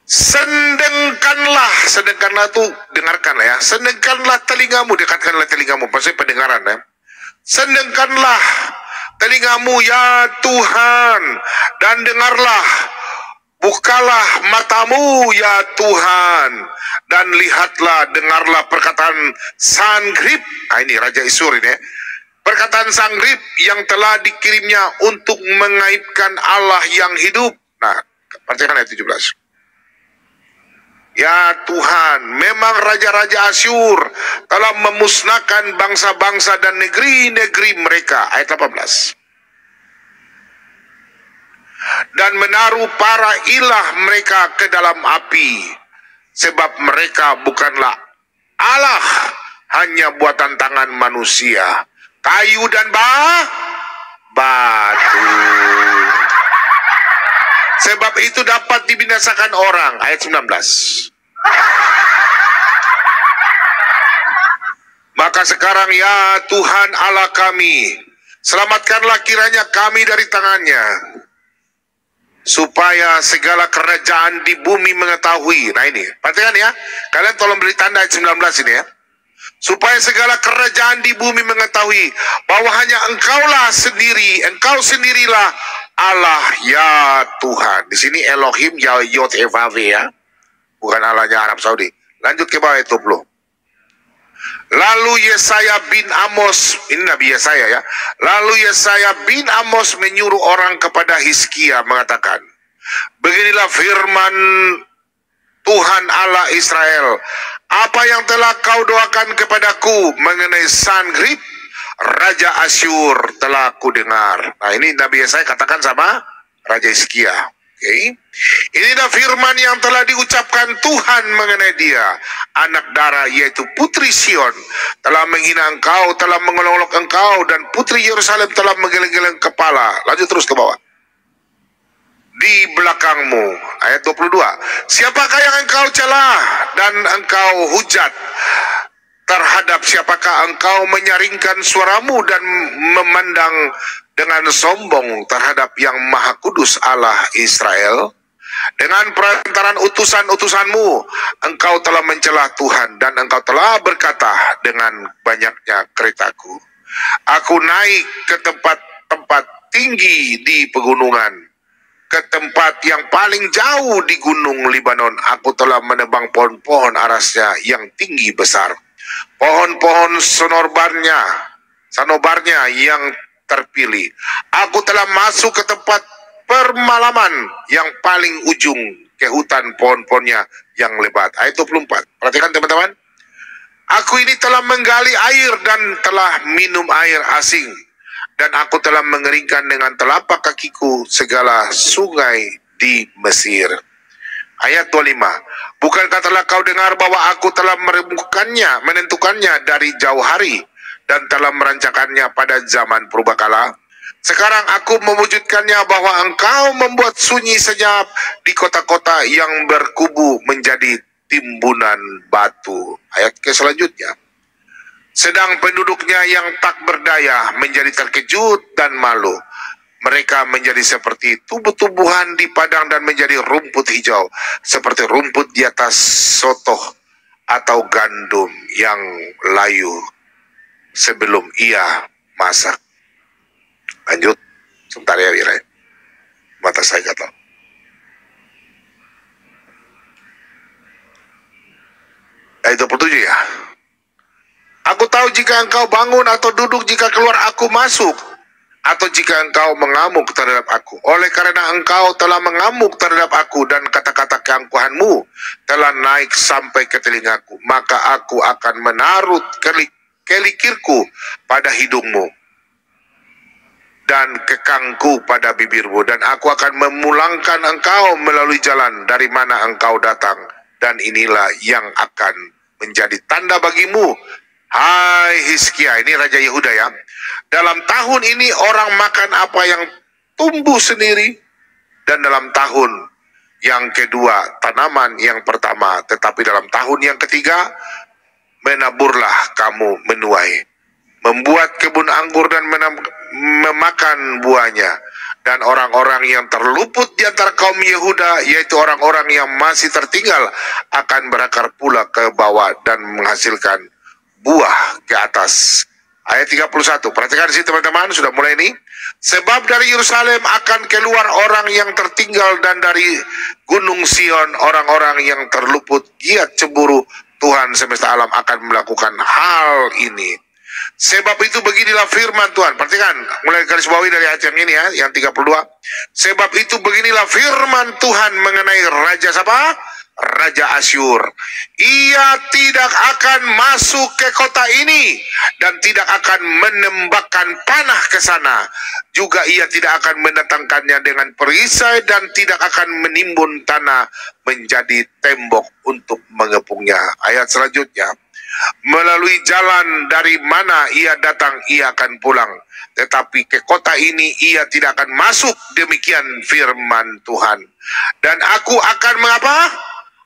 Sedengkanlah tuh, dengarkanlah ya. Sedengkanlah telingamu, dekatkanlah telingamu, maksudnya pendengaran ya. Sedengkanlah telingamu ya Tuhan, dan dengarlah. Bukalah matamu ya Tuhan, dan lihatlah, dengarlah perkataan Sangrib. Ini Raja Asyur ini ya. Perkataan Sangrib yang telah dikirimnya untuk mengaibkan Allah yang hidup. Nah, perhatikan ayat 17. Ya Tuhan, memang raja-raja Asyur telah memusnahkan bangsa-bangsa dan negeri-negeri mereka. Ayat 18. Dan menaruh para ilah mereka ke dalam api, sebab mereka bukanlah Allah, hanya buatan tangan manusia, kayu dan batu. Sebab itu dapat dibinasakan orang. Ayat 19. Maka sekarang ya Tuhan Allah kami, selamatkanlah kiranya kami dari tangannya, supaya segala kerajaan di bumi mengetahui. Nah ini, perhatikan ya, kalian tolong beri tanda ayat 19 ini ya. Supaya segala kerajaan di bumi mengetahui bahwa hanya engkaulah sendiri, engkau sendirilah Allah ya Tuhan. Di sini Elohim Yod Evav ya, bukan Allahnya Arab Saudi. Lanjut ke bawah ayat 20. Lalu Yesaya bin Amos, ini Nabi Yesaya ya. Lalu Yesaya bin Amos menyuruh orang kepada Hizkia mengatakan, beginilah firman Tuhan Allah Israel, apa yang telah kau doakan kepadaku mengenai Sanherib, Raja Asyur telah ku dengar. Nah ini Nabi Yesaya katakan sama Raja Hizkia. Okay. Inilah firman yang telah diucapkan Tuhan mengenai dia, anak darah yaitu putri Sion telah menghina engkau, telah mengolok-olok engkau, dan putri Yerusalem telah menggeleng-geleng kepala. Lanjut terus ke bawah. Di belakangmu, ayat 22. Siapakah yang engkau celah dan engkau hujat? Terhadap siapakah engkau menyaringkan suaramu dan memandang dengan sombong terhadap yang Maha Kudus Allah Israel? Dengan perantaran utusan-utusanmu, engkau telah mencelah Tuhan, dan engkau telah berkata dengan banyaknya keretaku, aku naik ke tempat-tempat tinggi di pegunungan, ke tempat yang paling jauh di gunung Libanon. Aku telah menebang pohon-pohon arasnya yang tinggi besar, pohon-pohon sanobarnya yang terpilih. Aku telah masuk ke tempat permalaman yang paling ujung, ke hutan pohon-pohonnya yang lebat. Ayat 24. Perhatikan teman-teman. Aku ini telah menggali air dan telah minum air asing, dan aku telah mengeringkan dengan telapak kakiku segala sungai di Mesir. Ayat 25. Bukankah telah kau dengar bahwa aku telah menentukannya dari jauh hari, dan telah merancakannya pada zaman purbakala? Sekarang aku mewujudkannya, bahwa engkau membuat sunyi senyap di kota-kota yang berkubu menjadi timbunan batu. Ayat ke selanjutnya. Sedang penduduknya yang tak berdaya menjadi terkejut dan malu. Mereka menjadi seperti tumbuh-tumbuhan di padang dan menjadi rumput hijau, seperti rumput di atas sotoh atau gandum yang layu sebelum ia masak. Lanjut, sebentar ya Wira. Mata saya gatal. Ayat 27 ya. Aku tahu jika engkau bangun atau duduk, jika keluar aku masuk, atau jika engkau mengamuk terhadap aku. Oleh karena engkau telah mengamuk terhadap aku, dan kata-kata keangkuhanmu telah naik sampai ke telingaku, maka aku akan menaruh kelikirku pada hidungmu dan kekangku pada bibirmu, dan aku akan memulangkan engkau melalui jalan dari mana engkau datang, dan inilah yang akan menjadi tanda bagimu, hai Hizkia. Ini Raja Yehuda ya. Dalam tahun ini orang makan apa yang tumbuh sendiri, dan dalam tahun yang kedua tanaman yang pertama, tetapi dalam tahun yang ketiga menaburlah kamu menuai, membuat kebun anggur dan memakan buahnya. Dan orang-orang yang terluput di antara kaum Yehuda, yaitu orang-orang yang masih tertinggal, akan berakar pula ke bawah dan menghasilkan buah ke atas. Ayat 31. Perhatikan di sini teman-teman, sudah mulai ini. Sebab dari Yerusalem akan keluar orang yang tertinggal, dan dari Gunung Sion orang-orang yang terluput giat cemburu. Tuhan semesta alam akan melakukan hal ini. Sebab itu beginilah firman Tuhan. Perhatikan, mulai garis bawahi dari ayat yang ini ya, yang 32. Sebab itu beginilah firman Tuhan mengenai Raja siapa? Raja Asyur. Ia tidak akan masuk ke kota ini, dan tidak akan menembakkan panah ke sana. Juga ia tidak akan mendatangkannya dengan perisai, dan tidak akan menimbun tanah menjadi tembok untuk mengepungnya. Ayat selanjutnya. Melalui jalan dari mana ia datang, ia akan pulang. Tetapi ke kota ini ia tidak akan masuk. Demikian firman Tuhan. Dan aku akan mengapa?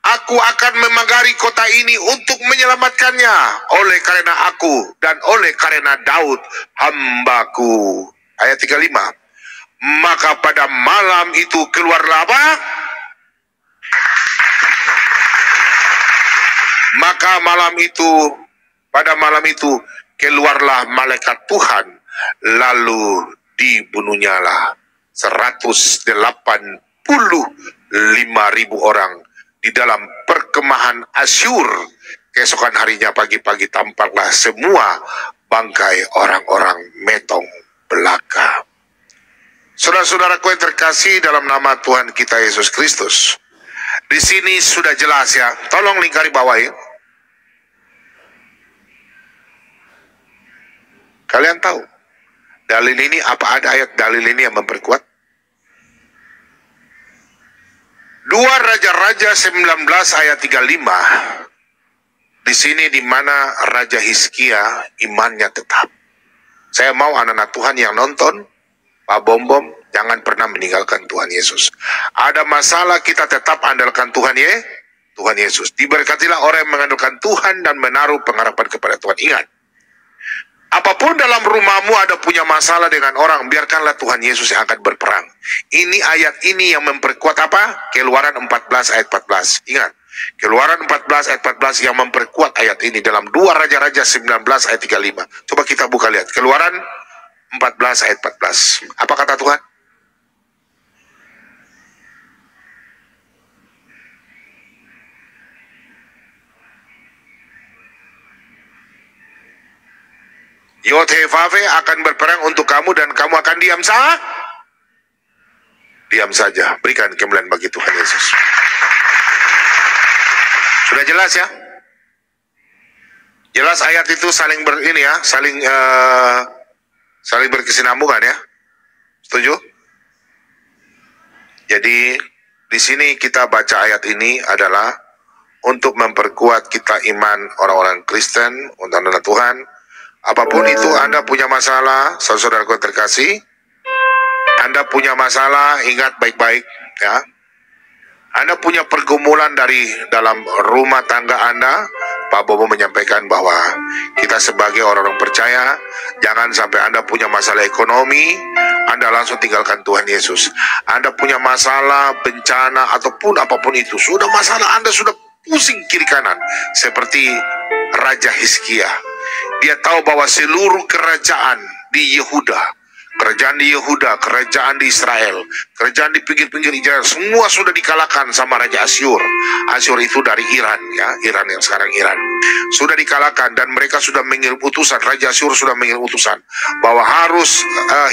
Aku akan memagari kota ini untuk menyelamatkannya. Oleh karena aku dan oleh karena Daud hambaku. Ayat 35. Maka pada malam itu keluarlah apa? Maka pada malam itu keluarlah malaikat Tuhan, lalu dibunuhnyalah 185.000 orang di dalam perkemahan Asyur. Keesokan harinya pagi-pagi tampaklah semua bangkai orang-orang metong belaka. Saudara-saudaraku yang terkasih dalam nama Tuhan kita Yesus Kristus, di sini sudah jelas ya. Tolong lingkari bawahi. Kalian tahu dalil ini, apa ada ayat dalil ini yang memperkuat? 2 Raja-Raja 19 ayat 35. Di sini di mana Raja Hizkia imannya tetap. Saya mau anak-anak Tuhan yang nonton, Pak Bom-Bom, jangan pernah meninggalkan Tuhan Yesus. Ada masalah, kita tetap andalkan Tuhan Yesus. Diberkatilah orang yang mengandalkan Tuhan dan menaruh pengharapan kepada Tuhan. Ingat, apapun dalam rumahmu ada punya masalah dengan orang, biarkanlah Tuhan Yesus yang akan berperang. Ini ayat ini yang memperkuat apa? Keluaran 14 ayat 14. Ingat, Keluaran 14 ayat 14 yang memperkuat ayat ini dalam 2 Raja-Raja 19 ayat 35. Coba kita buka lihat. Keluaran 14 ayat 14. Apa kata Tuhan? Yod-Heh-Vav-Heh akan berperang untuk kamu dan kamu akan diam saja. Berikan kemuliaan bagi Tuhan Yesus. Sudah jelas ya? Jelas ayat itu saling berkesinambungan ya. Setuju? Jadi di sini kita baca ayat ini adalah untuk memperkuat kita iman orang-orang Kristen untuk anak Tuhan. Apapun itu Anda punya masalah, saudara-saudaraku terkasih, Anda punya masalah, ingat baik-baik ya. Anda punya pergumulan dari dalam rumah tangga Anda, Pak Bobo menyampaikan bahwa kita sebagai orang-orang percaya, jangan sampai Anda punya masalah ekonomi, Anda langsung tinggalkan Tuhan Yesus. Anda punya masalah, bencana, ataupun apapun itu, sudah masalah Anda sudah pusing kiri kanan, seperti Raja Hizkia. Dia tahu bahwa seluruh kerajaan di Yehuda, kerajaan di Israel, kerajaan di pinggir-pinggir Israel, semua sudah dikalahkan sama Raja Asyur. Asyur itu dari Iran ya, Iran yang sekarang Iran. Sudah dikalahkan dan mereka sudah mengirim utusan, Raja Asyur sudah mengirim utusan bahwa harus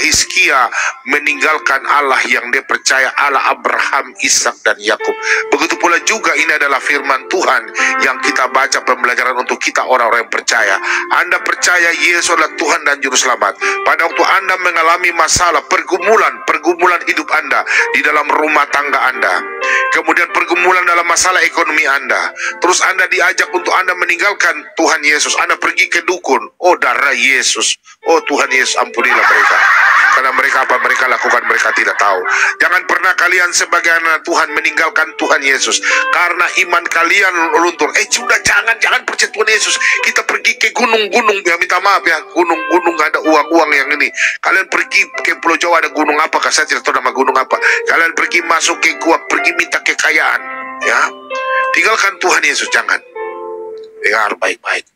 Hizkia meninggalkan Allah yang dia percaya, Allah Abraham, Ishak dan Yakub. Begitu pula juga ini adalah firman Tuhan yang kita baca pembelajaran untuk kita orang-orang yang percaya. Anda percaya Yesus adalah Tuhan dan Juru Selamat. Pada waktu Anda mengalami masalah, pergumulan hidup Anda di dalam rumah tangga Anda, kemudian pergumulan dalam masalah ekonomi Anda, terus Anda diajak untuk Anda meninggalkan Tuhan Yesus, Anda pergi ke dukun, oh darah Yesus, oh Tuhan Yesus ampunilah mereka, karena mereka apa mereka lakukan mereka tidak tahu. Jangan pernah kalian sebagai anak Tuhan meninggalkan Tuhan Yesus karena iman kalian luntur. Sudah jangan percaya Tuhan Yesus, kita pergi ke gunung-gunung ya, minta maaf ya, gunung-gunung ada uang-uang yang ini. Kalian pergi ke Pulau Jawa ada gunung apakah, saya tidak tahu nama gunung apa. Kalian pergi masuk ke gua, pergi minta kekayaan ya. Tinggalkan Tuhan Yesus, jangan. Dengar baik-baik.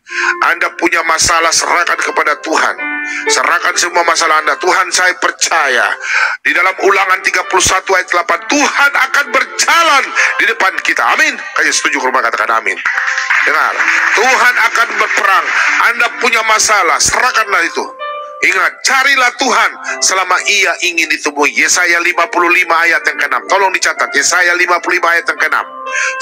Anda punya masalah, serahkan kepada Tuhan. Serahkan semua masalah Anda. Tuhan, saya percaya di dalam Ulangan 31 ayat 8, Tuhan akan berjalan di depan kita. Amin. Kayak setuju ke rumah, katakan amin. Dengar, Tuhan akan berperang. Anda punya masalah, serahkanlah itu. Ingat, carilah Tuhan selama ia ingin ditemui. Yesaya 55 ayat yang ke-6. Tolong dicatat, Yesaya 55 ayat yang ke-6.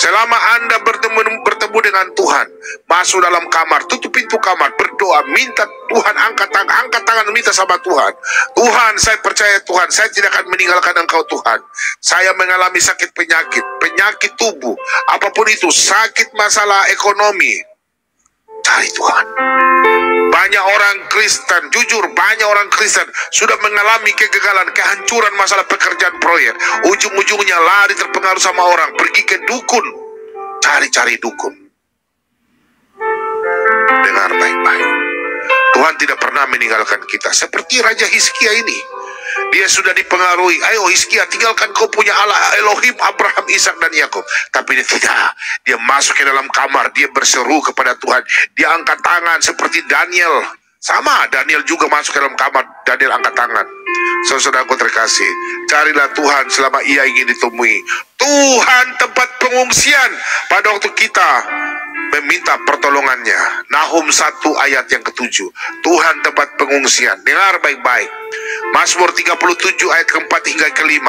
Selama Anda bertemu dengan Tuhan, masuk dalam kamar, tutup pintu kamar, berdoa, minta Tuhan, angkat tangan, minta sama Tuhan. Tuhan, saya percaya Tuhan, saya tidak akan meninggalkan Engkau Tuhan. Saya mengalami sakit penyakit tubuh, apapun itu, sakit masalah ekonomi, cari Tuhan. Banyak orang Kristen, jujur banyak orang Kristen sudah mengalami kegagalan, kehancuran masalah pekerjaan proyek. Ujung-ujungnya lari terpengaruh sama orang, pergi ke dukun, cari-cari dukun. Dengar baik-baik, Tuhan tidak pernah meninggalkan kita. Seperti Raja Hizkia ini, dia sudah dipengaruhi. Ayo Hizkia, tinggalkan kau punya Allah Elohim Abraham, Ishak dan Yakub. Tapi dia tidak. Dia masuk ke dalam kamar, dia berseru kepada Tuhan. Dia angkat tangan seperti Daniel. Sama, Daniel juga masuk ke dalam kamar, Daniel angkat tangan. Saudaraku terkasih, carilah Tuhan selama ia ingin ditemui. Tuhan tempat pengungsian pada waktu kita meminta pertolongannya. Nahum 1 ayat yang ke-7. Tuhan tempat pengungsian. Dengar baik-baik. Mazmur 37 ayat ke-4 hingga ke-5.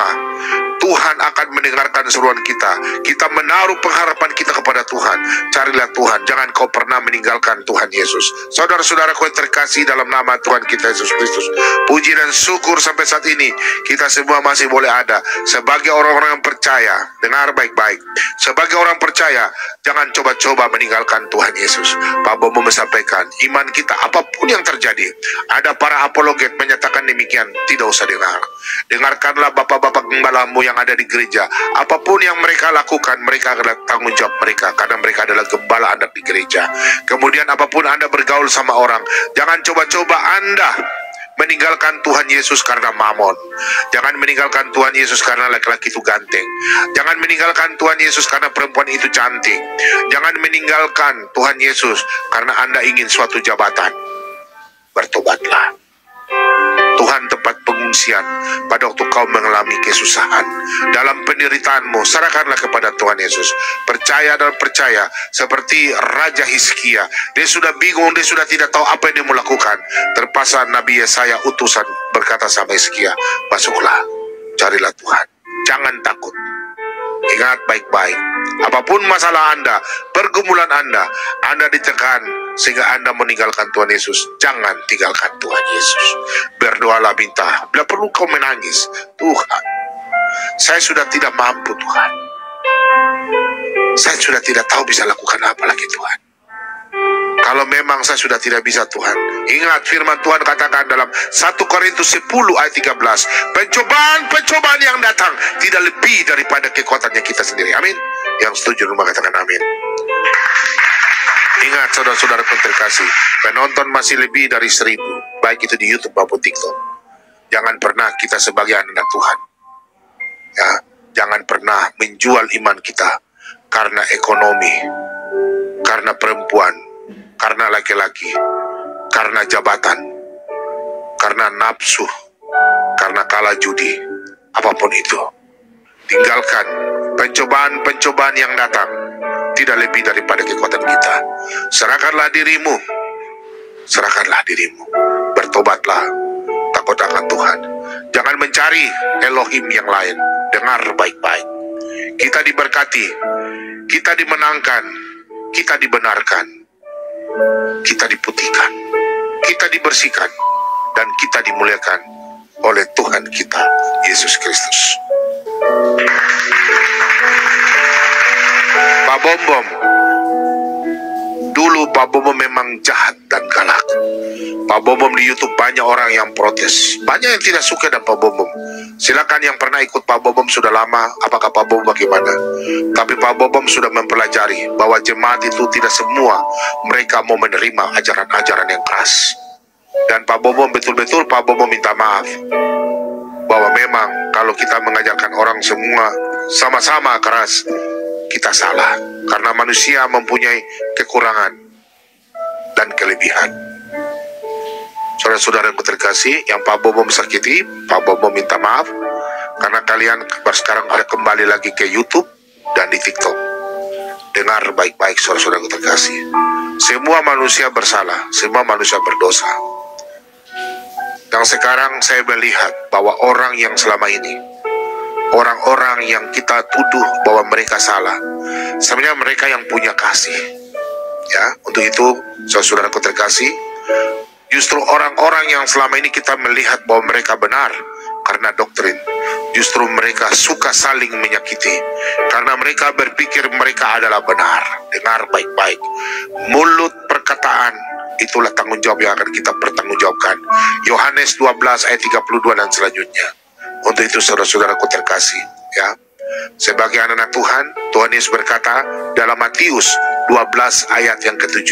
Tuhan akan mendengarkan seruan kita. Kita menaruh pengharapan kita kepada Tuhan. Carilah Tuhan, jangan kau pernah meninggalkan Tuhan Yesus. Saudara-saudaraku yang terkasih dalam nama Tuhan kita Yesus Kristus, puji dan syukur sampai saat ini kita semua masih boleh ada sebagai orang-orang yang percaya. Dengar baik-baik, sebagai orang percaya jangan coba-coba meninggalkan Tuhan Yesus. Pak Bomo menyampaikan, iman kita apapun yang terjadi, ada para apologet menyatakan demikian, tidak usah dengar. Dengarkanlah bapak-bapak gembalamu yang ada di gereja. Apapun yang mereka lakukan, mereka adalah tanggung jawab mereka, karena mereka adalah gembala anak di gereja. Kemudian apapun Anda bergaul sama orang, jangan coba-coba Anda meninggalkan Tuhan Yesus karena mamon. Jangan meninggalkan Tuhan Yesus karena laki-laki itu ganteng. Jangan meninggalkan Tuhan Yesus karena perempuan itu cantik. Jangan meninggalkan Tuhan Yesus karena Anda ingin suatu jabatan. Bertobatlah. Tuhan tempat pengungsian pada waktu kau mengalami kesusahan. Dalam penderitaanmu, serahkanlah kepada Tuhan Yesus. Percaya dan percaya, seperti Raja Hizkia. Dia sudah bingung, dia sudah tidak tahu apa yang dia mau lakukan. Terpaksa Nabi Yesaya utusan berkata sama Hizkia, masuklah, carilah Tuhan, jangan takut. Ingat baik-baik, apapun masalah Anda, pergumulan Anda ditekan sehingga Anda meninggalkan Tuhan Yesus, jangan tinggalkan Tuhan Yesus. Berdoalah, minta. Bila perlu kau menangis, Tuhan, saya sudah tidak mampu Tuhan. Saya sudah tidak tahu bisa lakukan apa lagi Tuhan. Kalau memang saya sudah tidak bisa Tuhan, ingat firman Tuhan katakan dalam 1 Korintus 10 ayat 13, pencobaan-pencobaan yang datang tidak lebih daripada kekuatannya kita sendiri. Amin. Yang setuju rumah katakan amin. Ingat saudara-saudara terkasih, penonton masih lebih dari 1000, baik itu di YouTube maupun TikTok. Jangan pernah kita sebagai anak Tuhan, ya, jangan pernah menjual iman kita karena ekonomi, karena perempuan, karena laki-laki, karena jabatan, karena nafsu, karena kalah judi, apapun itu. Tinggalkan pencobaan-pencobaan yang datang, tidak lebih daripada kekuatan kita. Serahkanlah dirimu, bertobatlah, takut akan Tuhan. Jangan mencari Elohim yang lain. Dengar baik-baik, kita diberkati, kita dimenangkan, kita dibenarkan, kita diputihkan, kita dibersihkan, dan kita dimuliakan oleh Tuhan kita Yesus Kristus. Pak Bombom, dulu Pak Bombom memang jahat dan galak. Pak Bombom di YouTube banyak orang yang protes, banyak yang tidak suka dengan Pak Bombom. Silakan yang pernah ikut Pak Bombom sudah lama, apakah Pak Bombom bagaimana? Tapi Pak Bombom sudah mempelajari bahwa jemaat itu tidak semua mereka mau menerima ajaran-ajaran yang keras. Dan Pak Bombom betul-betul Pak Bombom minta maaf bahwa memang kalau kita mengajarkan orang semua sama-sama keras, kita salah, karena manusia mempunyai kekurangan dan kelebihan. Saudara-saudara yang terkasih, yang Pak Bombom sakiti, Pak Bombom minta maaf, karena kalian sekarang ada kembali lagi ke YouTube dan di TikTok. Dengar baik-baik saudara-saudara yang terkasih, semua manusia bersalah, semua manusia berdosa. Dan sekarang saya melihat bahwa orang yang selama ini, orang-orang yang kita tuduh bahwa mereka salah, sebenarnya mereka yang punya kasih. Ya, untuk itu saudaraku terkasih, justru orang-orang yang selama ini kita melihat bahwa mereka benar karena doktrin, justru mereka suka saling menyakiti karena mereka berpikir mereka adalah benar. Dengar baik-baik. Mulut, perkataan, itulah tanggung jawab yang akan kita pertanggungjawabkan. Yohanes 12 ayat 32 dan selanjutnya. Untuk itu saudara-saudaraku terkasih, ya, sebagai anak-anak Tuhan, Tuhan Yesus berkata dalam Matius 12 ayat yang ke-7.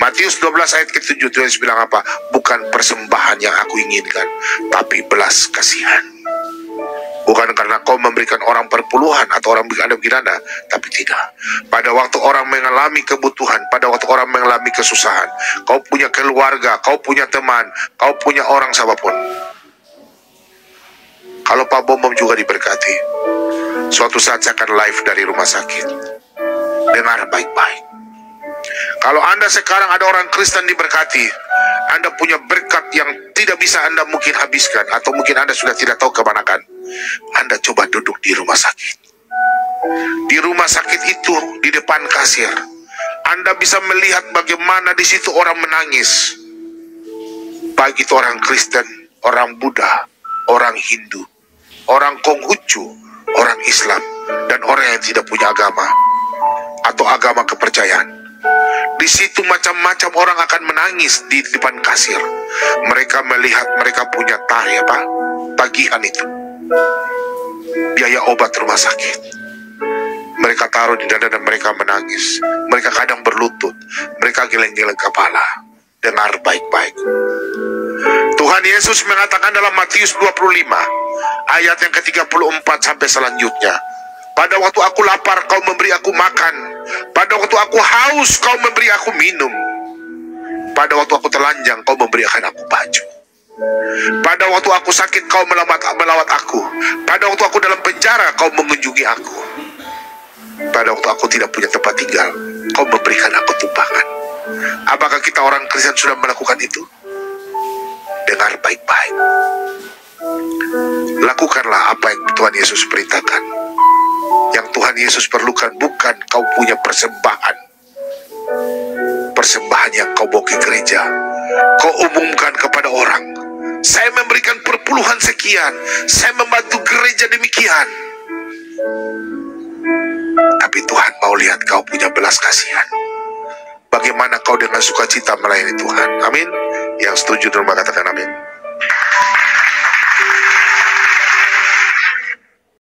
Matius 12 ayat ke-7, Tuhan Yesus bilang apa? Bukan persembahan yang aku inginkan, tapi belas kasihan. Bukan karena kau memberikan orang perpuluhan atau orang Anda begini, tapi tidak. Pada waktu orang mengalami kebutuhan, pada waktu orang mengalami kesusahan, kau punya keluarga, kau punya teman, kau punya orang siapapun. Kalau Pak Bom juga diberkati, suatu saat saya akan live dari rumah sakit. Dengar baik-baik. Kalau Anda sekarang ada orang Kristen diberkati, Anda punya berkat yang tidak bisa Anda mungkin habiskan, atau mungkin Anda sudah tidak tahu kemanakan. Anda coba duduk di rumah sakit. Di rumah sakit itu, di depan kasir, Anda bisa melihat bagaimana di situ orang menangis. Baik itu orang Kristen, orang Buddha, orang Hindu, orang Konghucu, orang Islam, dan orang yang tidak punya agama atau agama kepercayaan. Di situ macam-macam orang akan menangis di depan kasir. Mereka melihat mereka punya tagihan itu, biaya obat rumah sakit. Mereka taruh di dada dan mereka menangis. Mereka kadang berlutut, mereka geleng-geleng kepala. Dengar baik-baik. Tuhan Yesus mengatakan dalam Matius 25 ayat yang ke-34 sampai selanjutnya. Pada waktu aku lapar, kau memberi aku makan. Pada waktu aku haus, kau memberi aku minum. Pada waktu aku telanjang, kau memberikan aku baju. Pada waktu aku sakit, kau melawat aku. Pada waktu aku dalam penjara, kau mengunjungi aku. Pada waktu aku tidak punya tempat tinggal, kau memberikan aku tumpangan. Apakah kita orang Kristen sudah melakukan itu? Dengar baik-baik. Lakukanlah apa yang Tuhan Yesus perintahkan. Yang Tuhan Yesus perlukan bukan kau punya persembahan. Persembahan yang kau bawa ke gereja, kau umumkan kepada orang. Saya memberikan perpuluhan sekian, saya membantu gereja demikian. Tapi Tuhan mau lihat kau punya belas kasihan. Bagaimana kau dengan sukacita melayani Tuhan. Amin. Yang setuju dan katakan amin.